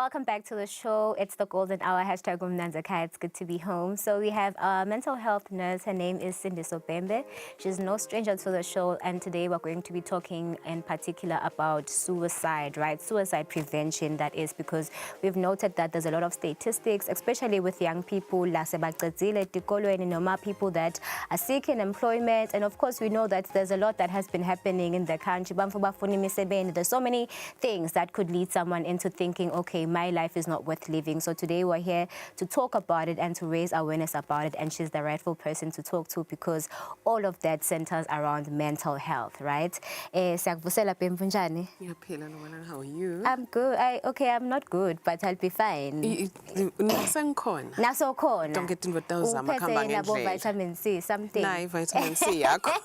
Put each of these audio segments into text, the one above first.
Welcome back to the show. It's the golden hour, hashtag Umnanzaka. It's good to be home. So we have a mental health nurse. Her name is Cindy Sobembe. She's no stranger to the show. And today we're going to be talking in particular about suicide, right? Suicide prevention, that is, because we've noted that there's a lot of statistics, especially with young people, people that are seeking employment. And of course, we know that there's a lot that has been happening in the country. There's so many things that could lead someone into thinking, okay, my life is not worth living. So today we're here to talk about it and to raise awareness about it. And she's the rightful person to talk to because all of that centers around mental health, right? How are you? I'm good. I'm not good, but I'll be fine. Don't get into those vitamin C, something. Vitamin C. I'll get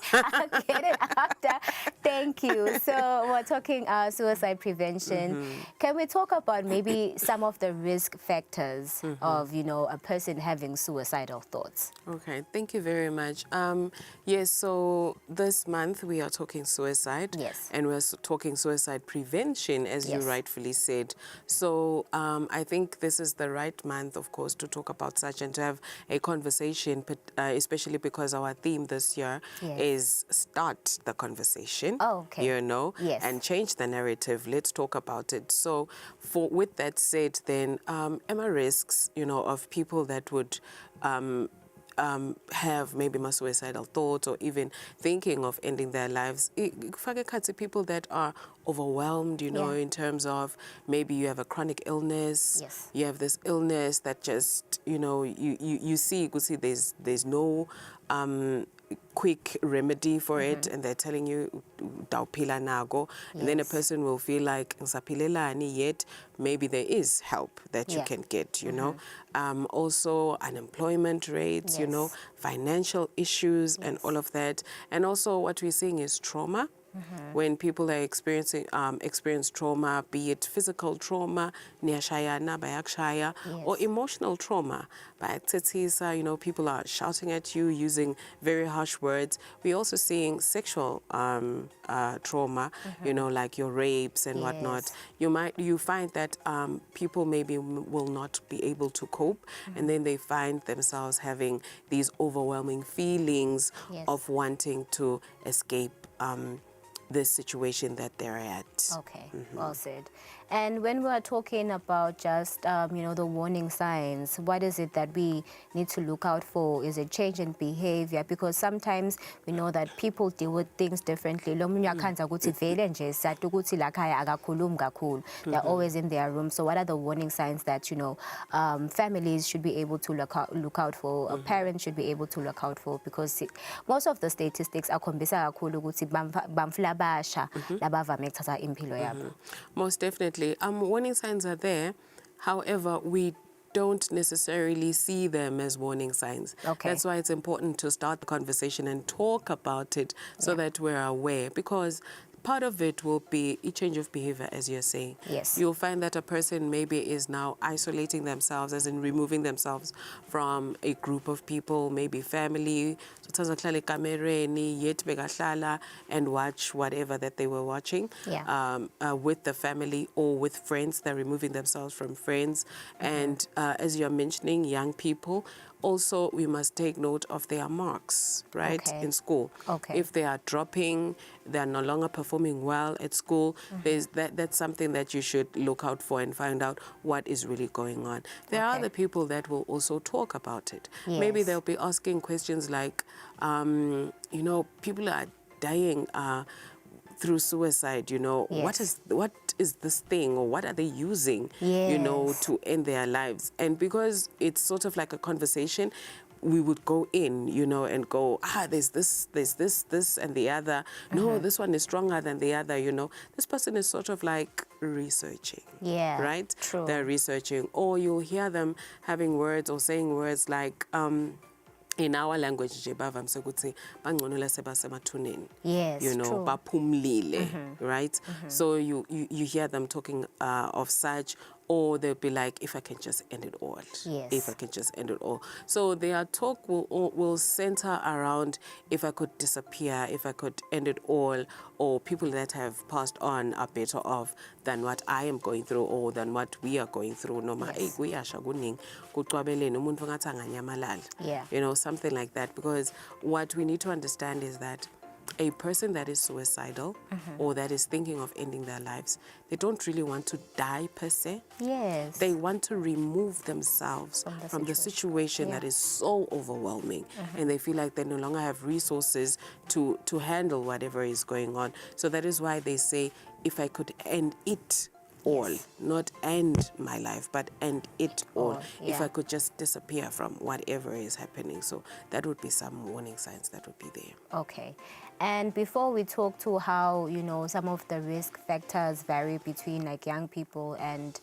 it after. Thank you. So we're talking suicide prevention. Can we talk about maybe some of the risk factors of, a person having suicidal thoughts? Okay, thank you very much. Yes, so this month we are talking suicide. Yes. And we're talking suicide prevention, as you rightfully said. So I think this is the right month, of course, to talk about such and to have a conversation, especially because our theme this year is start the conversation. Oh, okay. And change the narrative. Let's talk about it. So with that said, then, Emma risks, of people that would have maybe more suicidal thoughts or even thinking of ending their lives. People that are overwhelmed, in terms of maybe you have a chronic illness, you have this illness that just, you see there's no quick remedy for it, and they're telling you daupila nago, and then a person will feel like yet maybe there is help that you can get, also unemployment rates, financial issues and all of that. And also what we're seeing is trauma. When people are experience trauma, be it physical trauma, or emotional trauma, people are shouting at you, using very harsh words. We're also seeing sexual trauma, like your rapes and whatnot. You find that people maybe will not be able to cope, and then they find themselves having these overwhelming feelings of wanting to escape this situation that they're at. Okay, well said. And when we're talking about just, the warning signs, what is it that we need to look out for? Is it change in behavior? Because sometimes we know that people deal with things differently. They're always in their room. So what are the warning signs that, families should be able to look out for, parents should be able to look out for? Because most of the statistics are most definitely. Warning signs are there. However, we don't necessarily see them as warning signs. That's why it's important to start the conversation and talk about it so that we're aware, because part of it will be a change of behavior, as you're saying. Yes. You'll find that a person maybe is now isolating themselves, as in removing themselves from a group of people, maybe family, and watch whatever that they were watching with the family or with friends. They're removing themselves from friends. And as you're mentioning, young people, also, we must take note of their marks, right, in school. If they are dropping, they're no longer performing well at school, that's something that you should look out for and find out what is really going on. There are other people that will also talk about it. Maybe they'll be asking questions like, people are dying through suicide, what is this thing, or what are they using, to end their lives? And because it's sort of like a conversation, we would go in, and go, there's this, and the other. No, this one is stronger than the other, This person is sort of like researching, right? True. They're researching. Or you'll hear them having words or saying words like, in our language, right? So you hear them talking of such, or they'll be like, if I can just end it all. Yes. If I can just end it all. So their talk will center around if I could disappear, if I could end it all, or people that have passed on are better off than what I am going through or than what we are going through. Yes. Yeah. You know, something like that. Because what we need to understand is that a person that is suicidal or that is thinking of ending their lives, they don't really want to die per se. Yes. They want to remove themselves from the situation that is so overwhelming. And they feel like they no longer have resources to handle whatever is going on. So that is why they say, if I could end it all, not end my life, but end it all. If I could just disappear from whatever is happening. So that would be some warning signs that would be there. Okay. And before we talk to how, you know, some of the risk factors vary between like young people and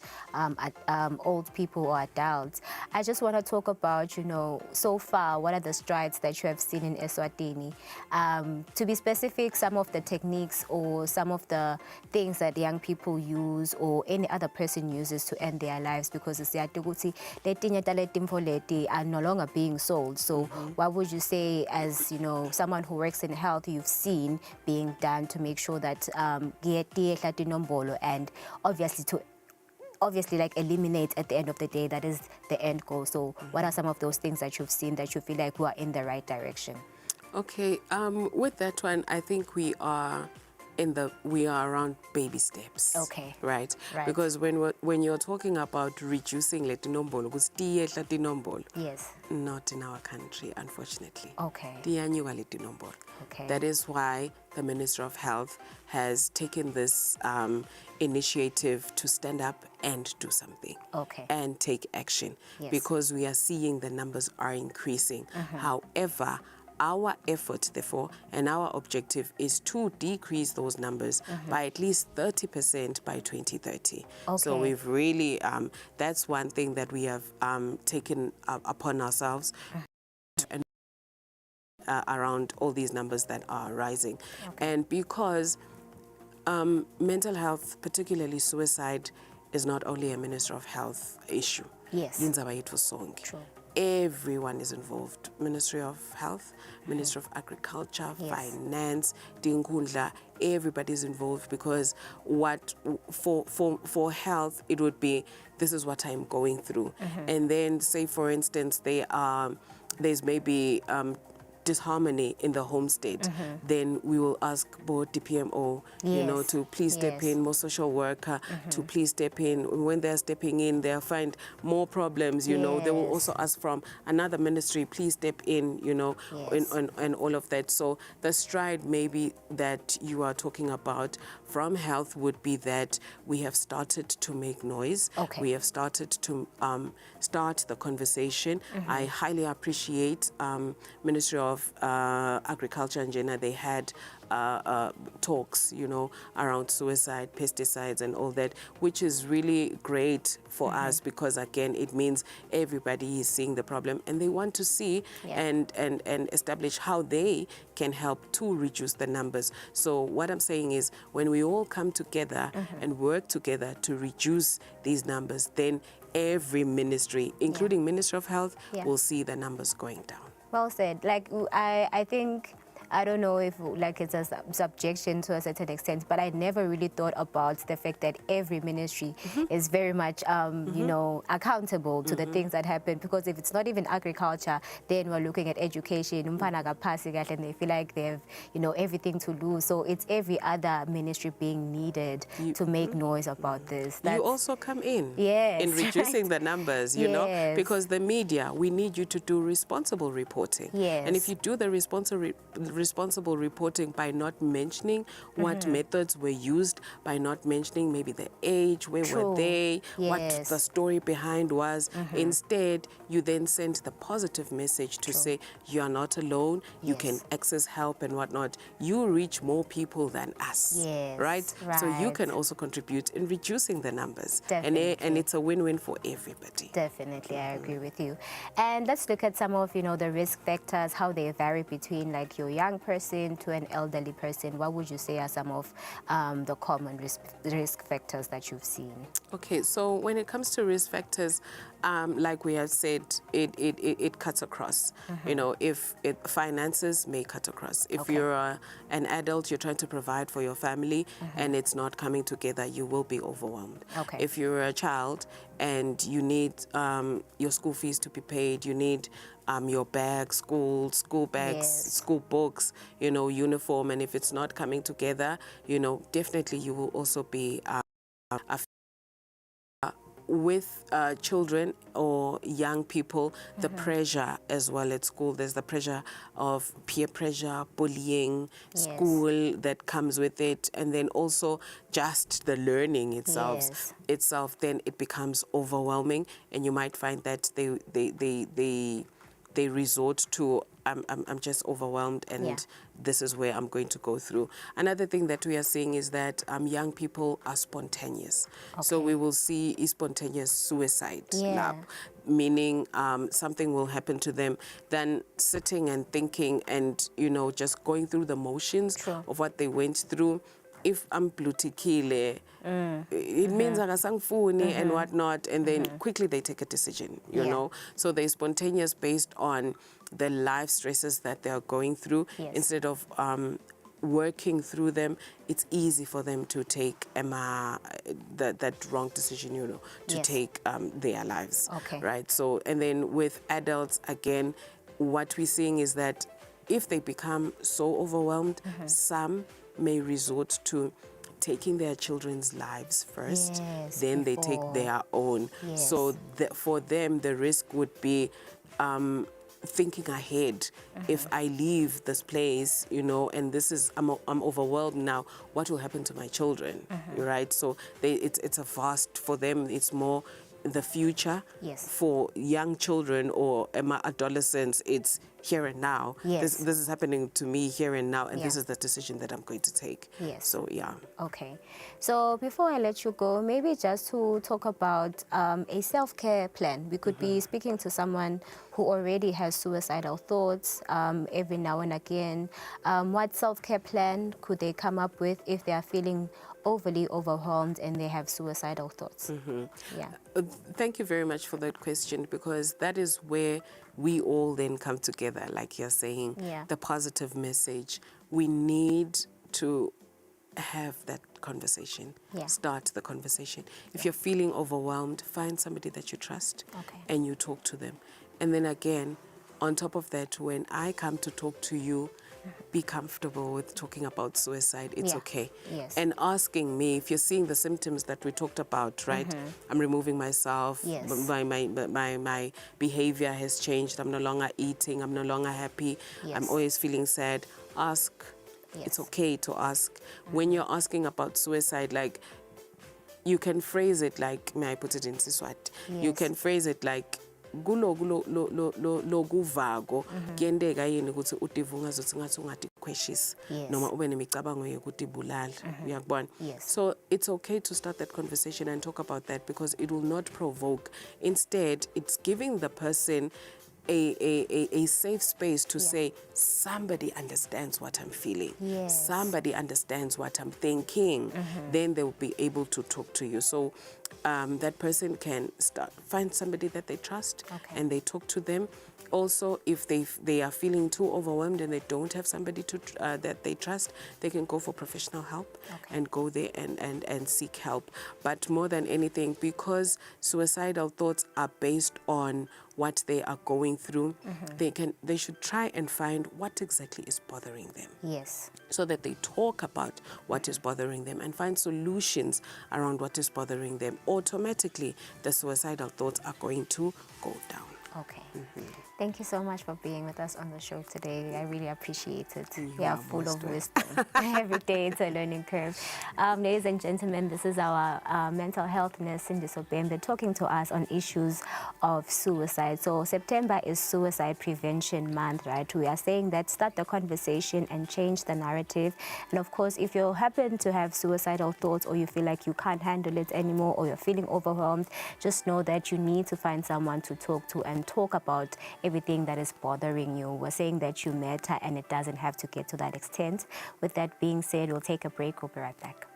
old people or adults, I just want to talk about, you know, so far, what are the strides that you have seen in Eswatini? To be specific, some of the techniques or some of the things that young people use or any other person uses to end their lives, because letinye are no longer being sold. So what would you say, as, you know, someone who works in health, you've seen being done to make sure that and obviously like eliminate at the end of the day, that is the end goal. So what are some of those things that you've seen that you feel like we are in the right direction? Okay, with that one, I think we are around baby steps. Okay. Right? Because when you're talking about reducing letinombolo, yes, not in our country, unfortunately. Okay. Okay. That is why the Minister of Health has taken this initiative to stand up and do something. Okay. And take action. Yes. Because we are seeing the numbers are increasing. However, our effort, therefore, and our objective is to decrease those numbers by at least 30% by 2030. Okay. So we've really, that's one thing that we have taken upon ourselves and around all these numbers that are rising. Okay. And because mental health, particularly suicide, is not only a Minister of Health issue. Yes. True. Everyone is involved. Ministry of Health, Ministry of Agriculture, Finance, Dinkundla, everybody's involved, because what for health, it would be, this is what I'm going through. And then say, for instance, there's maybe disharmony in the home state, then we will ask both DPMO, you know, to please step in, more social worker to please step in. When they're stepping in, they'll find more problems, you know. They will also ask from another ministry, please step in, you know, and all of that. So the stride maybe that you are talking about from health would be that we have started to make noise. Okay. We have started to start the conversation. I highly appreciate Ministry of Agriculture and Gender. They had talks, you know, around suicide, pesticides and all that, which is really great for us, because again, it means everybody is seeing the problem and they want to see and establish how they can help to reduce the numbers. So what I'm saying is, when we all come together and work together to reduce these numbers, then every ministry, including Ministry of Health, will see the numbers going down. Well said. Like, I think, I don't know if like it's a subjection to a certain extent, but I never really thought about the fact that every ministry is very much, you know, accountable to the things that happen. Because if it's not even agriculture, then we're looking at education, and they feel like they have, you know, everything to lose. So it's every other ministry being needed to make noise about this. You also come in reducing the numbers, you know, because the media, we need you to do responsible reporting. And if you do the responsible reporting by not mentioning what methods were used, by not mentioning maybe the age, where were they, what the story behind was. Instead, you then send the positive message to say, you are not alone, you can access help and whatnot. You reach more people than us, right? So you can also contribute in reducing the numbers. And it's a win-win for everybody. Definitely, I agree with you. And let's look at some of, you know, the risk factors, how they vary between like your young young person to an elderly person, what would you say are some of the common risk factors that you've seen? Okay, so when it comes to risk factors, like we have said, it cuts across. You know, if finances may cut across. If you're an adult, you're trying to provide for your family and it's not coming together, you will be overwhelmed. If you're a child and you need your school fees to be paid, you need your bags, school bags, school books, you know, uniform, and if it's not coming together, you know, definitely you will also be with children or young people, the pressure as well at school. There's the pressure of peer pressure, bullying, school that comes with it, and then also just the learning itself. Then it becomes overwhelming, and you might find that they resort to I'm just overwhelmed, and this is where I'm going to go through. Another thing that we are seeing is that young people are spontaneous. So we will see a spontaneous suicide lab, meaning something will happen to them, then sitting and thinking and, you know, just going through the motions of what they went through. If I'm blutikile, it means akasangifuni and whatnot, and then quickly they take a decision, you know. So they're spontaneous based on the life stresses that they are going through. Instead of working through them, it's easy for them to take that wrong decision, you know, to take their lives, right? So, and then with adults, again, what we're seeing is that if they become so overwhelmed, some may resort to taking their children's lives first, then they take their own. So for them, the risk would be thinking ahead. If I leave this place, you know, and this is, I'm overwhelmed now, what will happen to my children, right? So it's a vast, for them, it's more the future. For young children or adolescents, it's here and now. This is happening to me here and now, and this is the decision that I'm going to take. So, yeah. Okay. So before I let you go, maybe just to talk about a self-care plan. We could be speaking to someone who already has suicidal thoughts every now and again. What self-care plan could they come up with if they are feeling overly overwhelmed and they have suicidal thoughts? Thank you very much for that question, because that is where we all then come together, like you're saying, the positive message. We need to have that conversation, start the conversation. If you're feeling overwhelmed, find somebody that you trust and you talk to them. And then again, on top of that, when I come to talk to you, be comfortable with talking about suicide. It's okay. And asking me, if you're seeing the symptoms that we talked about, right? I'm removing myself, my behavior has changed, I'm no longer eating, I'm no longer happy, I'm always feeling sad. Ask. It's okay to ask. When you're asking about suicide, like, you can phrase it like, may I put it in Eswatini? You can phrase it like, lo kuvago kuyenteka yini ukuthi uDivunga zothi ngathi ungadikhweshisi noma ube nemicabango yokuthi ibulala, uyakubona? So it's okay to start that conversation and talk about that, because it will not provoke. Instead, it's giving the person a safe space to say, somebody understands what I'm feeling. Somebody understands what I'm thinking. Then they will be able to talk to you. So that person can find somebody that they trust and they talk to them. Also, if they are feeling too overwhelmed and they don't have somebody to that they trust, they can go for professional help and go there and seek help. But more than anything, because suicidal thoughts are based on what they are going through, they should try and find what exactly is bothering them. So that they talk about what is bothering them and find solutions around what is bothering them. Automatically, the suicidal thoughts are going to go down. Thank you so much for being with us on the show today. I really appreciate it. You are full of wisdom. Every day it's a learning curve. Ladies and gentlemen, this is our mental health nurse, Cindy Sobembe, talking to us on issues of suicide. So September is Suicide Prevention Month, right? We are saying that start the conversation and change the narrative. And of course, if you happen to have suicidal thoughts or you feel like you can't handle it anymore or you're feeling overwhelmed, just know that you need to find someone to talk to and and talk about everything that is bothering you. We're saying that you matter and it doesn't have to get to that extent. With that being said, we'll take a break. We'll be right back.